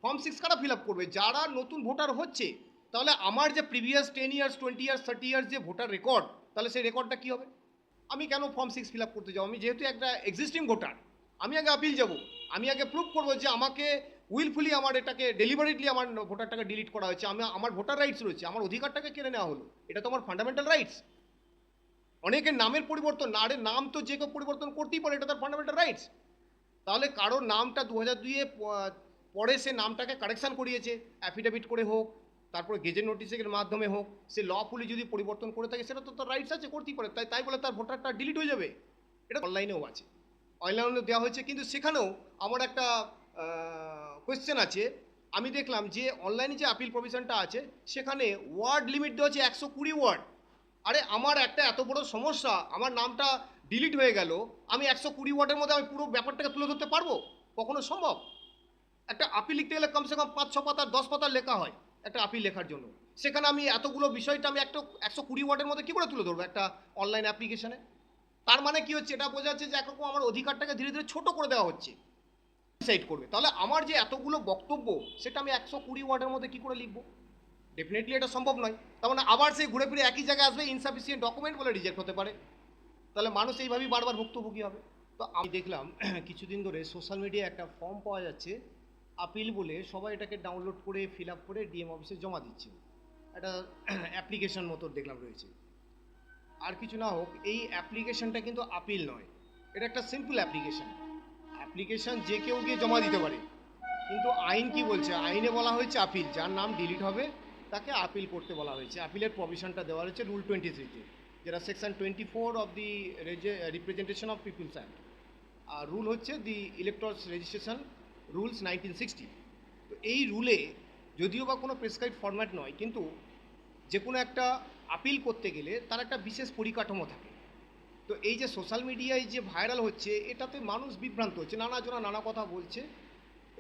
Form 6 কারা fill up করবে? যারা নতুন ভোটার হচ্ছে। তাহলে আমার যে প্রিভিয়াস 10 ইয়ার্স 20 ইয়ার্স 30 ইয়ার্স যে ভোটার রেকর্ড, তাহলে সেই রেকর্ডটা কী হবে? আমি কেন ফর্ম 6 ফিল আপ করতে যাবো? আমি যেহেতু একটা এক্সিস্টিং ভোটার, আমি আগে আপিল যাব। আমি আগে প্রুভ করবো যে আমাকে উইলফুলি আমার এটাকে ডেলিভারিটলি আমার ভোটারটাকে ডিলিট করা হয়েছে। আমার ভোটার রাইটস রয়েছে, আমার অধিকারটাকে কেড়ে নেওয়া হলো। এটা তো আমার ফান্ডামেন্টাল রাইটস। অনেকের নামের পরিবর্তন, আরে নাম তো যে কেউ পরিবর্তন করতেই পারে, এটা তার ফান্ডামেন্টাল রাইটস। তাহলে কারোর নামটা 2002-এ পরে সে নামটাকে কারেকশান করিয়েছে, অ্যাফিডেভিট করে হোক, তারপরে গেজেট নোটিসের মাধ্যমে হোক, সে লফুলি যদি পরিবর্তন করে থাকে, সেটা তো তার রাইটস আছে, করতেই পারে। তাই বলে তার ভোটারটা ডিলিট হয়ে যাবে? এটা অনলাইনেও আছে, অনলাইনেও দেওয়া হয়েছে। কিন্তু সেখানেও আমার একটা কোয়েশ্চেন আছে। আমি দেখলাম যে অনলাইনে যে আপিল প্রভিশনটা আছে, সেখানে ওয়ার্ড লিমিট দেওয়া আছে 120 ওয়ার্ড। আরে আমার একটা এত বড় সমস্যা, আমার নামটা ডিলিট হয়ে গেল, আমি 120 ওয়ার্ডের মধ্যে আমি পুরো ব্যাপারটাকে তুলে ধরতে পারবো? কখনো সম্ভব? একটা আপিল লিখতে গেলে কমসে কম 5-6 পাতার 10 পাতার লেখা হয় একটা আপিল লেখার জন্য। সেখানে আমি এতগুলো বিষয়টা আমি 120 ওয়ার্ডের মধ্যে কী করে তুলে ধরবো একটা অনলাইন অ্যাপ্লিকেশনে? তার মানে কি হচ্ছে? এটা বোঝা যাচ্ছে যে একরকম আমার অধিকারটাকে ধীরে ধীরে ছোট করে দেওয়া হচ্ছে। ডিসাইড করবে তাহলে আমার যে এতগুলো বক্তব্য, সেটা আমি 120 ওয়ার্ডের মধ্যে কী করে লিখবো? ডেফিনেটলি এটা সম্ভব নয়। তার মানে আবার সেই ঘুরে ফিরে একই জায়গায় আসবে, ইনসাফিসিয়েন্ট ডকুমেন্ট বলে রিজেক্ট হতে পারে। তাহলে মানুষ এইভাবেই বারবার ভুক্তভোগী হবে। তো আমি দেখলাম কিছুদিন ধরে সোশ্যাল মিডিয়ায় একটা ফর্ম পাওয়া যাচ্ছে আপিল বলে, সবাই এটাকে ডাউনলোড করে ফিল আপ করে ডিএম অফিসে জমা দিচ্ছে। একটা অ্যাপ্লিকেশন মতো দেখলাম রয়েছে। আর কিছু না হোক, এই অ্যাপ্লিকেশনটা কিন্তু আপিল নয়, এটা একটা সিম্পল অ্যাপ্লিকেশন। অ্যাপ্লিকেশন যে কেউ গিয়ে জমা দিতে পারে, কিন্তু আইন কি বলছে? আইনে বলা হয়েছে আপিল, যার নাম ডিলিট হবে তাকে আপিল করতে বলা হয়েছে। আপিলের প্রভিশনটা দেওয়া হয়েছে রুল 23-তে, যেটা section 24 of the representation of people's act. আর রুল হচ্ছে দি ইলেকট্রস রেজিস্ট্রেশন রুলস 1960। তো এই রুলে যদিও বা কোনো প্রেসক্রাইব ফরম্যাট নয়, কিন্তু যে কোনো একটা আপিল করতে গেলে তার একটা বিশেষ পরিকাঠামো থাকে। তো এই যে সোশ্যাল মিডিয়ায় যে ভাইরাল হচ্ছে, এটাতে মানুষ বিভ্রান্ত হচ্ছে, নানা নানা কথা বলছে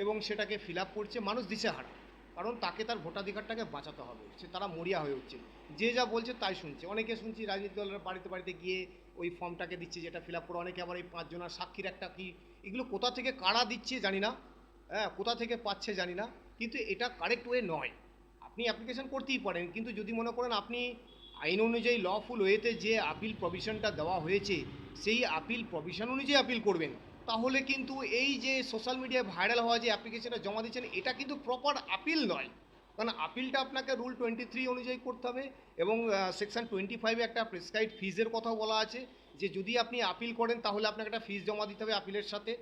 এবং সেটাকে ফিল আপ করছে। মানুষ দিশেহারা, কারণ তাকে তার ভোটাধিকারটাকে বাঁচাতে হবে, তারা মরিয়া হয়ে উঠছে, যে যা বলছে তাই শুনছে। অনেকে শুনছি রাজনীতি দলের বাড়িতে বাড়িতে গিয়ে ওই ফর্মটাকে দিচ্ছে, যেটা ফিল আপ করে। অনেকে আবার এই 5 জনের সাক্ষীর একটা কি, এগুলো কোথা থেকে কারা দিচ্ছে জানি না, হ্যাঁ, কোথা থেকে পাচ্ছে জানি না, কিন্তু এটা কারেক্ট ওয়ে নয়। আপনি অ্যাপ্লিকেশন করতেই পারেন, কিন্তু যদি মনে করেন আপনি আইন অনুযায়ী লফুল ওয়েতে যে আপিল প্রভিশনটা দেওয়া হয়েছে, সেই আপিল প্রভিশন অনুযায়ী আপিল করবেন, তাহলে কিন্তু এই যে সোশ্যাল মিডিয়ায় ভাইরাল হওয়া যে অ্যাপ্লিকেশনটা জমা দিচ্ছেন, এটা কিন্তু প্রপার আপিল নয়। কারণ আপিলটা আপনাকে রুল 23 অনুযায়ী করতে হবে, এবং সেকশন 25-এ একটা প্রেসক্রাইব ফিজের কথাও বলা আছে, যে যদি আপনি আপিল করেন তাহলে আপনাকে একটা ফিজ জমা দিতে হবে আপিলের সাথে,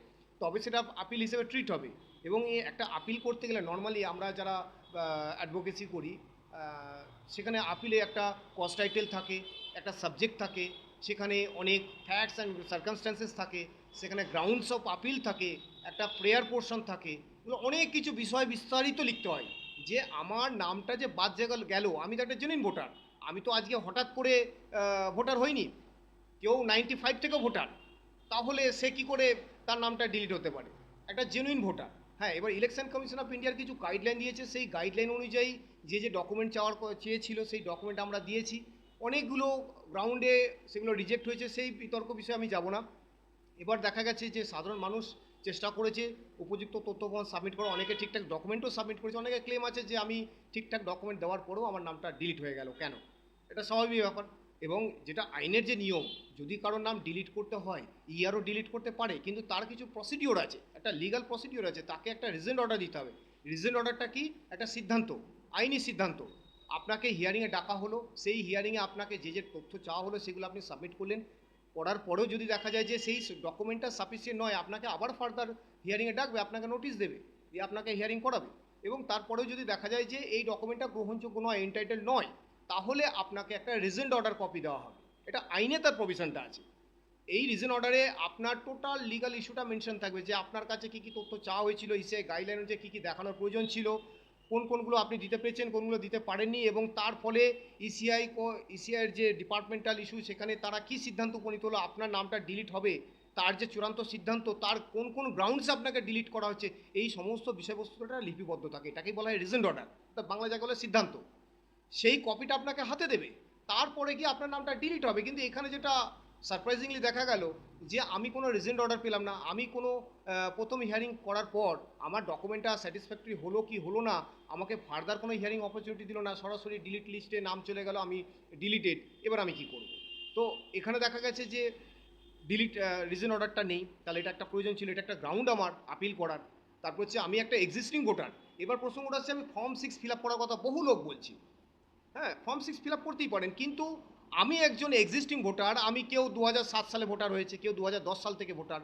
তবে সেটা আপিল হিসেবে ট্রিট হবে। এবং এই একটা আপিল করতে গেলে নর্মালি আমরা যারা অ্যাডভোকেসি করি, সেখানে আপিলে একটা কজ টাইটেল থাকে, একটা সাবজেক্ট থাকে, সেখানে অনেক ফ্যাক্টস অ্যান্ড সার্কামস্ট্যান্সেস থাকে, সেখানে গ্রাউন্ডস অফ আপিল থাকে, একটা প্রেয়ার পোর্শন থাকে, অনেক কিছু বিষয় বিস্তারিত লিখতে হয়। যে আমার নামটা যে বাদ গেল, আমি তো একটা জেনুইন ভোটার, আমি তো আজকে হঠাৎ করে ভোটার হইনি, কেউ 95 থেকেও ভোটার, তাহলে সে কি করে তার নামটা ডিলিট হতে পারে? একটা জেনুইন ভোটার। হ্যাঁ, এবার ইলেকশন কমিশন অফ ইন্ডিয়ার কিছু গাইডলাইন দিয়েছে, সেই গাইডলাইন অনুযায়ী যে ডকুমেন্ট চেয়েছিল সেই ডকুমেন্ট আমরা দিয়েছি। অনেকগুলো গ্রাউন্ডে সেগুলো রিজেক্ট হয়েছে, সেই বিতর্ক বিষয়ে আমি যাব না। এবার দেখা গেছে যে সাধারণ মানুষ চেষ্টা করেছে উপযুক্ত তথ্যপ্রমাণ সাবমিট করা, অনেকে ঠিকঠাক ডকুমেন্টও সাবমিট করেছে। অনেকে ক্লেম আছে যে আমি ঠিকঠাক ডকুমেন্ট দেওয়ার পরেও আমার নামটা ডিলিট হয়ে গেল কেন? এটা স্বাভাবিক ব্যাপার। এবং যেটা আইনের যে নিয়ম, যদি কারোর নাম ডিলিট করতে হয়, ইয়ারও ডিলিট করতে পারে, কিন্তু তার কিছু প্রসিডিওর আছে, একটা লিগাল প্রসিডিওর আছে, তাকে একটা রিজেন্ট অর্ডার দিতে হবে। রিজেন্ট অর্ডারটা কি? একটা সিদ্ধান্ত, আইনি সিদ্ধান্ত। আপনাকে হিয়ারিংয়ে ডাকা হলো, সেই হিয়ারিংয়ে আপনাকে যে তথ্য চাওয়া হলো সেগুলো আপনি সাবমিট করলেন, করার পরেও যদি দেখা যায় যে সেই ডকুমেন্টটা সাফিসিয়েন্ট নয়, আপনাকে আবার ফার্দার হিয়ারিংয়ে ডাকবে, আপনাকে নোটিশ দেবে, দিয়ে আপনাকে হিয়ারিং করাবে। এবং তারপরেও যদি দেখা যায় যে এই ডকুমেন্টটা গ্রহণযোগ্য নয়, এন্টাইটেল নয়, তাহলে আপনাকে একটা রিজেন্ট অর্ডার কপি দেওয়া হবে। এটা আইনে তার প্রভিশনটা আছে। এই রিজেন্ট অর্ডারে আপনার টোটাল লিগাল ইস্যুটা মেনশন থাকবে, যে আপনার কাছে কী কী তথ্য চাওয়া হয়েছিল, ইসে গাইডলাইন অনুযায়ী কী কী দেখানোর প্রয়োজন ছিল, কোনগুলো আপনি দিতে পেরেছেন, কোনগুলো দিতে পারেননি, এবং তার ফলে ইসিআইয়ের যে ডিপার্টমেন্টাল ইস্যু, সেখানে তারা কী সিদ্ধান্ত উপনীত হলো, আপনার নামটা ডিলিট হবে, তার যে চূড়ান্ত সিদ্ধান্ত, তার কোন গ্রাউন্ডসে আপনাকে ডিলিট করা হচ্ছে, এই সমস্ত বিষয়বস্তুটা লিপিবদ্ধ থাকে। এটাকেই বলা হয় রিজেন্ট অর্ডার, বাংলা যাকে বলে সিদ্ধান্ত। সেই কপিটা আপনাকে হাতে দেবে, তারপরে গিয়ে আপনার নামটা ডিলিট হবে। কিন্তু এখানে যেটা সারপ্রাইজিংলি দেখা গেল যে আমি কোনো রিজেন্ট অর্ডার পেলাম না। আমি কোনো প্রথম হিয়ারিং করার পর আমার ডকুমেন্টটা স্যাটিসফ্যাক্টরি হলো কি হলো না, আমাকে ফার্দার কোনো হিয়ারিং অপরচুনিটি দিল না, সরাসরি ডিলিট লিস্টে নাম চলে গেল, আমি ডিলিটেড। এবার আমি কি করব? তো এখানে দেখা গেছে যে ডিলিট রিজন অর্ডারটা নেই, তাহলে এটা একটা প্রয়োজন ছিল, এটা একটা গ্রাউন্ড আমার আপিল করার। তারপর হচ্ছে আমি একটা এক্সিস্টিং ভোটার। এবার প্রসঙ্গটা হচ্ছে আমি ফর্ম 6 ফিল আপ করার কথা বহু লোক বলছি। হ্যাঁ, ফর্ম 6 ফিল আপ করতেই পারেন, কিন্তু আমি একজন এক্সিস্টিং ভোটার। আমি কেউ 2007 সালে ভোটার হয়েছে, কেউ 2010 সাল থেকে ভোটার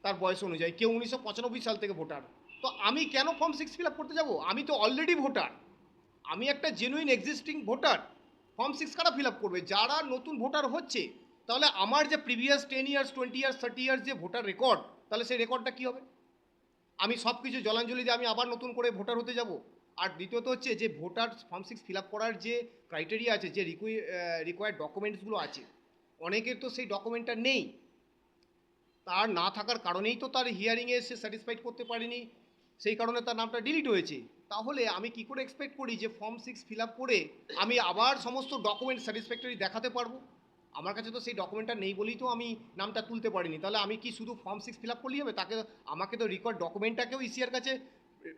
তার বয়স অনুযায়ী, কেউ 1995 সাল থেকে ভোটার। তো আমি কেন ফর্ম 6 ফিল আপ করতে যাব? আমি তো অলরেডি ভোটার, আমি একটা জেনুইন এক্সিস্টিং ভোটার। ফর্ম 6 কারা ফিল আপ করবে? যারা নতুন ভোটার হচ্ছে। তাহলে আমার যে প্রিভিয়াস 10 ইয়ার্স 20 ইয়ার্স 30 ইয়ার্স যে ভোটার রেকর্ড, তাহলে সেই রেকর্ডটা কী হবে? আমি সব কিছু জলাঞ্জলি দিয়ে আমি আবার নতুন করে ভোটার হতে যাব? আর দ্বিতীয়ত হচ্ছে যে ভোটার ফর্ম 6 ফিল আপ করার যে ক্রাইটেরিয়া আছে, যে রিকোয়ার্ড ডকুমেন্টসগুলো আছে, অনেকের তো সেই ডকুমেন্টটা নেই। তার না থাকার কারণেই তো তার হিয়ারিংয়ে সে স্যাটিসফাইড করতে পারেনি, সেই কারণে তার নামটা ডিলিট হয়েছে। তাহলে আমি কি করে এক্সপেক্ট করি যে ফর্ম 6 ফিল আপ করে আমি আবার সমস্ত ডকুমেন্ট স্যাটিসফ্যাক্টরি দেখাতে পারবো? আমার কাছে তো সেই ডকুমেন্টটা নেই বলেই তো আমি নামটা তুলতে পারিনি। তাহলে আমি কি শুধু ফর্ম 6 ফিল আপ করলেই হবে? আমাকে তো রিকোয়ার্ড ডকুমেন্টটাকেও ইসিআর কাছে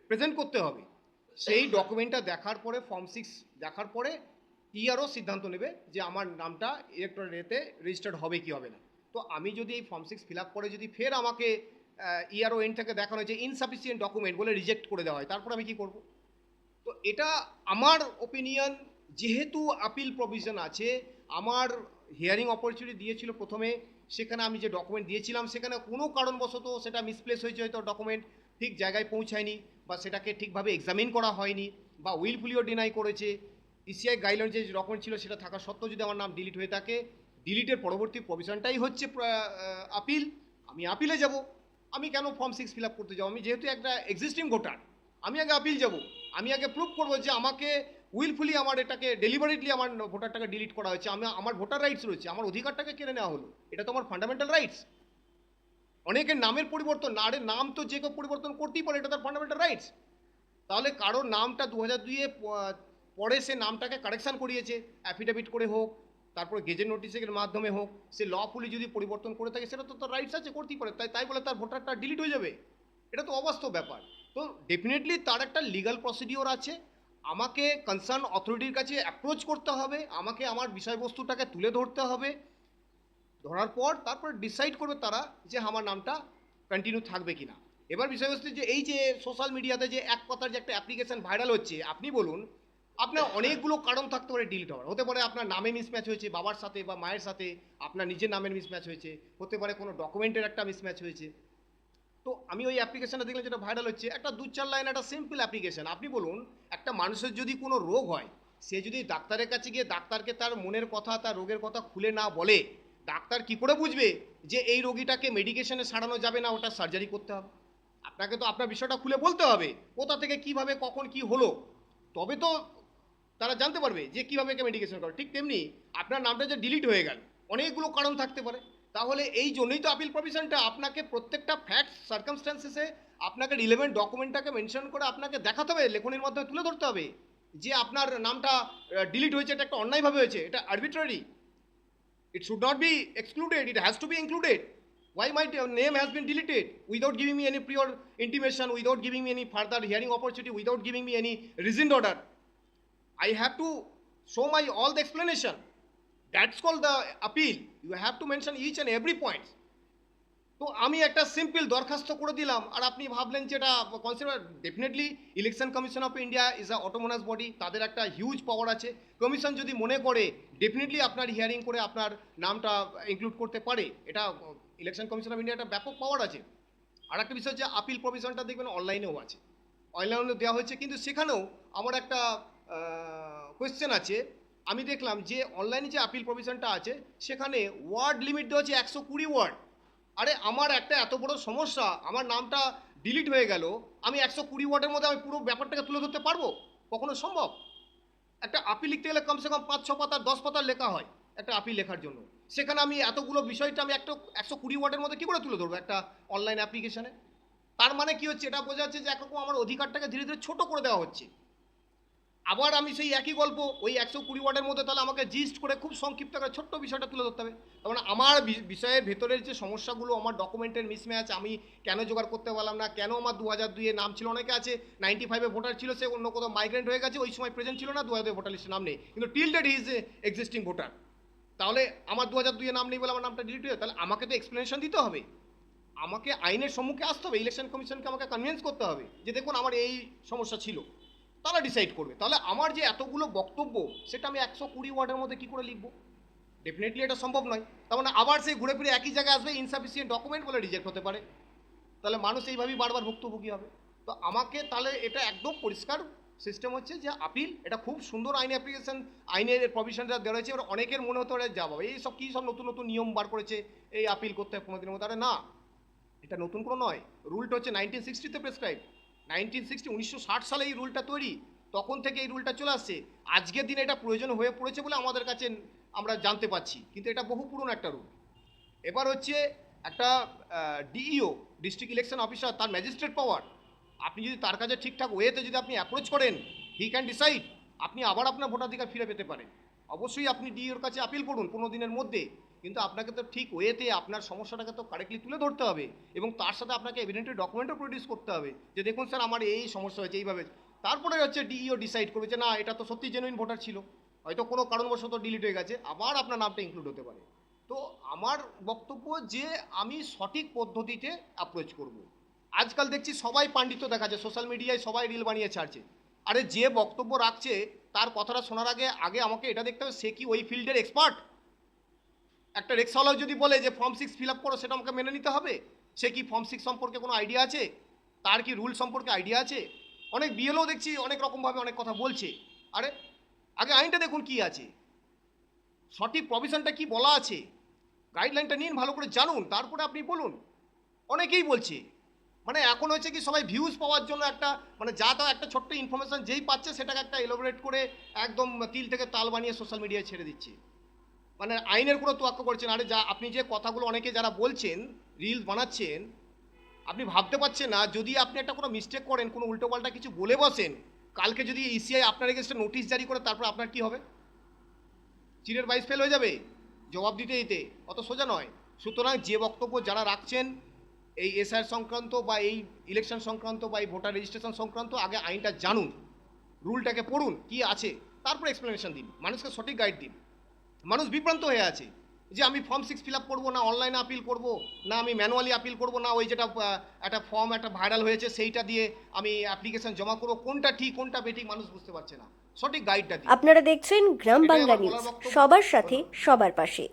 প্রেজেন্ট করতে হবে। সেই ডকুমেন্টটা দেখার পরে, ফর্ম 6 দেখার পরে ইআরও সিদ্ধান্ত নেবে যে আমার নামটা ইলেকট্রনিক এতে রেজিস্টার্ড হবে কি হবে না। তো আমি যদি এই ফর্ম 6 ফিল আপ করে যদি ফের আমাকে ইআরও এন্ড থেকে দেখানো হয় যে ইনসাফিসিয়েন্ট ডকুমেন্ট বলে রিজেক্ট করে দেওয়া হয়, তারপর আমি কি করব? তো এটা আমার ওপিনিয়ন। যেহেতু আপিল প্রভিশন আছে, আমার হিয়ারিং অপরচুনিটি দিয়েছিল প্রথমে, সেখানে আমি যে ডকুমেন্ট দিয়েছিলাম সেখানে কোনো কারণবশত সেটা মিসপ্লেস হয়েছে, হয়তো ডকুমেন্ট ঠিক জায়গায় পৌঁছায়নি, বা সেটাকে ঠিকভাবে এক্সামিন করা হয়নি, বা উইলফুলিও ডিনাই করেছে। ইসিআই গাইডলাইন যে ডকুমেন্ট ছিল সেটা থাকা সত্ত্বেও যদি আমার নাম ডিলিট হয়ে থাকে, ডিলিটের পরবর্তী প্রভিশনটাই হচ্ছে আপিল। আমি আপিলে যাব। আমি কেন ফর্ম 6 ফিল আপ করতে যাব? আমি যেহেতু একটা এক্সিস্টিং ভোটার, আমি আগে আপিল যাব। আমি আগে প্রুভ করবো যে আমাকে উইলফুলি আমার এটাকে ডেলিভারেটলি আমার ভোটারটাকে ডিলিট করা হয়েছে, আমার ভোটার রাইটস রয়েছে, আমার অধিকারটাকে কেড়ে নেওয়া হলো। এটা তো আমার ফান্ডামেন্টাল রাইটস। অনেকের নামের পরিবর্তন, না, আরে নাম তো যে কেউ পরিবর্তন করতেই পারে, এটা তার ফান্ডামেন্টাল রাইটস। তাহলে কারোর নামটা 2002-এ পরে সে নামটাকে কারেকশান করিয়েছে, অ্যাফিডেভিট করে হোক, তারপর গেজেট নোটিসের মাধ্যমে হোক, সে লফুলি যদি পরিবর্তন করে থাকে, সেটা তো তার রাইটস আছে, করতেই পারে। তাই বলে তার ভোটারটা ডিলিট হয়ে যাবে? এটা তো অবাস্তব ব্যাপার। তো ডেফিনেটলি তার একটা লিগাল প্রসিডিওর আছে। আমাকে কনসার্ন অথরিটির কাছে অ্যাপ্রোচ করতে হবে, আমাকে আমার বিষয়বস্তুটাকে তুলে ধরতে হবে, ধরার পর তারপর ডিসাইড করবে তারা যে আমার নামটা কন্টিনিউ থাকবে কি না। এবার বিষয়বস্তু যে এই যে সোশ্যাল মিডিয়াতে যে এক কথার যে একটা অ্যাপ্লিকেশন ভাইরাল হচ্ছে, আপনি বলুন, আপনার অনেকগুলো কারণ থাকতে পারে ডিলিট হওয়ার। হতে পারে আপনার নামে মিসম্যাচ হয়েছে, বাবার সাথে বা মায়ের সাথে আপনার নিজের নামের মিসম্যাচ হয়েছে, হতে পারে কোনো ডকুমেন্টের একটা মিসম্যাচ হয়েছে। তো আমি ওই অ্যাপ্লিকেশনটা দেখলাম যেটা ভাইরাল হচ্ছে, একটা 2-4 লাইন একটা সিম্পল অ্যাপ্লিকেশন। আপনি বলুন, একটা মানুষের যদি কোনো রোগ হয়, সে যদি ডাক্তারের কাছে গিয়ে ডাক্তারকে তার মনের কথা, তার রোগের কথা খুলে না বলে, ডাক্তার কি করে বুঝবে যে এই রোগীটাকে মেডিকেশনে সারানো যাবে না, ওটা সার্জারি করতে হবে? আপনাকে তো আপনার বিষয়টা খুলে বলতে হবে, কোথা থেকে কিভাবে কখন কি হলো, তবে তো তারা জানতে পারবে যে কীভাবে একে মেডিকেশন করে। ঠিক তেমনি আপনার নামটা যে ডিলিট হয়ে গেল, অনেকগুলো কারণ থাকতে পারে। তাহলে এই জন্যই তো আপিল প্রভিশনটা, আপনাকে প্রত্যেকটা ফ্যাক্টস সার্কামস্ট্যান্সেসে আপনাকে রিলেভেন্ট ডকুমেন্টটাকে মেনশন করে আপনাকে দেখাতে হবে, লেখনির মাধ্যমে তুলে ধরতে হবে যে আপনার নামটা ডিলিট হয়েছে, এটা একটা অন্যায়ভাবে হয়েছে, এটা arbitrary. It should not be excluded, it has to be included. Why my name has been deleted without giving me any prior intimation, without giving me any further hearing opportunity, without giving me any reasoned order? I have to show my all the explanation. That's called the appeal. You have to mention each and every point. তো আমি একটা simple দরখাস্ত করে দিলাম, আর আপনি ভাবলেন যে এটা consider. Definitely election commission of India is a autonomous body, তাদের একটা হিউজ পাওয়ার আছে। কমিশন যদি মনে করে, ডেফিনেটলি আপনার হিয়ারিং করে আপনার নামটা ইনক্লুড করতে পারে। এটা ইলেকশন কমিশন অফ ইন্ডিয়া একটা ব্যাপক পাওয়ার আছে। আর একটা বিষয় হচ্ছে আপিল প্রভিশনটা দেখবেন অনলাইনেও আছে, অনলাইনেও দেওয়া হয়েছে, কিন্তু সেখানেও আমার একটা কোয়েশ্চেন আছে। আমি দেখলাম যে অনলাইনে যে আপিল প্রভিশনটা আছে সেখানে ওয়ার্ড লিমিট দেওয়া আছে 120 ওয়ার্ড। আরে আমার একটা এত বড় সমস্যা, আমার নামটা ডিলিট হয়ে গেল, আমি 120 ওয়ার্ডের মধ্যে আমি পুরো ব্যাপারটাকে তুলে ধরতে পারবো? কখনো সম্ভব? একটা আপিল লিখতে গেলে কমসে কম 5-6 পাতা 10 পাতার লেখা হয় একটা আপিল লেখার জন্য। সেখানে আমি এতগুলো বিষয়টা আমি একটা 120 ওয়ার্ডের মধ্যে কী করে তুলে ধরবো একটা অনলাইন অ্যাপ্লিকেশনে? তার মানে কি হচ্ছে? এটা বোঝা যাচ্ছে যে একরকম আমার অধিকারটাকে ধীরে ধীরে ছোট করে দেওয়া হচ্ছে। আবার আমি সেই একই গল্প ওই 120 ওয়ার্ডের মধ্যে তাহলে আমাকে জিস্ট করে খুব সংক্ষিপ্ত করে ছোট্ট বিষয়টা তুলে ধরতে হবে। তার মানে আমার বিষয়ের ভেতরের যে সমস্যাগুলো, আমার ডকুমেন্টের মিসম্যাচ, আমি কেন জোগাড় করতে পারলাম না, কেন আমার 2002-এ নাম ছিল, অনেকে আছে 95-এ ভোটার ছিল, সে অন্য কোথাও মাইগ্রেন্ট হয়ে গেছে, ওই সময় প্রেজেন্ট ছিল না, 2002 ভোটার লিস্টে নাম নেই, কিন্তু till date he is existing voter. তাহলে আমার 2002-এ নাম নেই বলে আমার নামটা ডিলিট হয়ে, তাহলে আমাকে তো এক্সপ্লেনেশন দিতে হবে, আমাকে আইনের সম্মুখে আসতে হবে, ইলেকশন কমিশনকে আমাকে কনভিন্স করতে হবে যে দেখুন আমার এই সমস্যা ছিল, তারা ডিসাইড করবে। তাহলে আমার যে এতগুলো বক্তব্য সেটা আমি 120 ওয়ার্ডের মধ্যে কী করে লিখবো? ডেফিনেটলি এটা সম্ভব নয়। তার মানে আবার সেই ঘুরে ফিরে একই জায়গায় আসবে, ইনসাফিসিয়েন্ট ডকুমেন্ট বলে রিজেক্ট হতে পারে, তাহলে মানুষ এইভাবেই বারবার ভুক্তভোগী হবে। তো আমাকে তাহলে এটা একদম পরিষ্কার সিস্টেম হচ্ছে যে আপিল, এটা খুব সুন্দর আইন অ্যাপ্লিকেশন, আইনের প্রভিশনটা দেওয়া রয়েছে। এবার অনেকের মনে হতে পারে যা বাবা এই সব কী সব নতুন নতুন নিয়ম বার করেছে, এই আপিল করতে হয় 15 দিনের মধ্যে। আরে না, এটা নতুন কোনো নয়, রুলটা হচ্ছে 1960-তে প্রেসক্রাইব। 1960 সালে এই রুলটা তৈরি, তখন থেকে এই রুলটা চলে আসছে। আজকের দিনে এটা প্রয়োজন হয়ে পড়েছে বলে আমাদের কাছে আমরা জানতে পাচ্ছি, কিন্তু এটা বহু পুরনো একটা রুল। এবার হচ্ছে একটা ডিইও, ডিস্ট্রিক্ট ইলেকশন অফিসার, তার ম্যাজিস্ট্রেট পাওয়ার, আপনি যদি তার কাছে ঠিকঠাক ওয়েতে যদি আপনি অ্যাপ্রোচ করেন, হি ক্যান ডিসাইড, আপনি আবার আপনার ভোটাধিকার ফিরে পেতে পারেন। অবশ্যই আপনি ডিইওর কাছে আপিল করুন 15 দিনের মধ্যে, কিন্তু আপনাকে তো ঠিক ওয়েতে আপনার সমস্যাটাকে তো কারেক্টলি তুলে ধরতে হবে, এবং তার সাথে আপনাকে এভিডেন্টারি ডকুমেন্টও প্রডিউস করতে হবে যে দেখুন স্যার আমার এই সমস্যা হয়েছে এইভাবে। তারপরে হচ্ছে ডিইও ডিসাইড করবে যে না এটা তো সত্যি জেনুইন ভোটার ছিল, হয়তো কোনো কারণবশত ডিলিট হয়ে গেছে, আবার আপনার নামটা ইনক্লুড হতে পারে। তো আমার বক্তব্য যে আমি সঠিক পদ্ধতিতে অ্যাপ্রোচ করব। আজকাল দেখছি সবাই পাণ্ডিত্য দেখাচ্ছে, সোশ্যাল মিডিয়ায় সবাই রিল বানিয়ে ছাড়ছে। আরে যে বক্তব্য রাখছে তার কথাটা শোনার আগে আগে আমাকে এটা দেখতে হবে সে কি ওই ফিল্ডের এক্সপার্ট। একটা রিক্সাওয়ালাও যদি বলে যে ফর্ম 6 ফিল আপ করো, সেটা আমাকে মেনে নিতে হবে। সে কি ফর্ম 6 সম্পর্কে কোনো আইডিয়া আছে, তার কি রুল সম্পর্কে আইডিয়া আছে? অনেক বিএলও দেখছি অনেক রকমভাবে অনেক কথা বলছে। আরে আগে আইনটা দেখুন কি আছে, সঠিক প্রভিশনটা কি বলা আছে, গাইডলাইনটা নিন, ভালো করে জানুন, তারপরে আপনি বলুন। অনেকেই বলছে, মানে এখন হচ্ছে কি সবাই ভিউজ পাওয়ার জন্য একটা মানে যা তা একটা ছোট্ট ইনফরমেশন যেই পাচ্ছে সেটাকে একটা এলোবরেট করে একদম তিল থেকে তাল বানিয়ে সোশ্যাল মিডিয়ায় ছেড়ে দিচ্ছে, মানে আইনের কোনো তোয়াক্কা করছেন। আরে যা আপনি যে কথাগুলো অনেকে যারা বলছেন, রিলস বানাচ্ছেন, আপনি ভাবতে পারছেন না যদি আপনি একটা কোনো মিস্টেক করেন, কোনো উল্টোপাল্টা কিছু বলে বসেন, কালকে যদি ইসিআই আপনার এগেনস্টে নোটিশ জারি করে, তারপর আপনার কি হবে? চিরের বাইশ ফেল হয়ে যাবে জবাব দিতে দিতে, অত সোজা নয়। সুতরাং যে বক্তব্য যারা রাখছেন এই এসআর সংক্রান্ত বা এই ইলেকশন সংক্রান্ত বা এই ভোটার রেজিস্ট্রেশন সংক্রান্ত, আগে আইনটা জানুন, রুলটাকে পড়ুন কি আছে, তারপর এক্সপ্লেনেশন দিন, মানুষকে সঠিক গাইড দিন। মানুষ বিভ্রান্ত হয়ে আছে যে আমি ফর্ম 6 ফিল আপ করবো না অনলাইনে আপিল করব, না আমি ম্যানুয়ালি আপিল করব, না ওই যেটা একটা ফর্ম একটা ভাইরাল হয়েছে সেইটা দিয়ে আমি অ্যাপ্লিকেশন জমা করবো, কোনটা ঠিক কোনটা বেঠিক মানুষ বুঝতে পারছে না। সঠিক গাইডটা দিন। আপনারা দেখছেন গ্রাম বাংলা নিউজ, সবার সাথে সবার পাশে।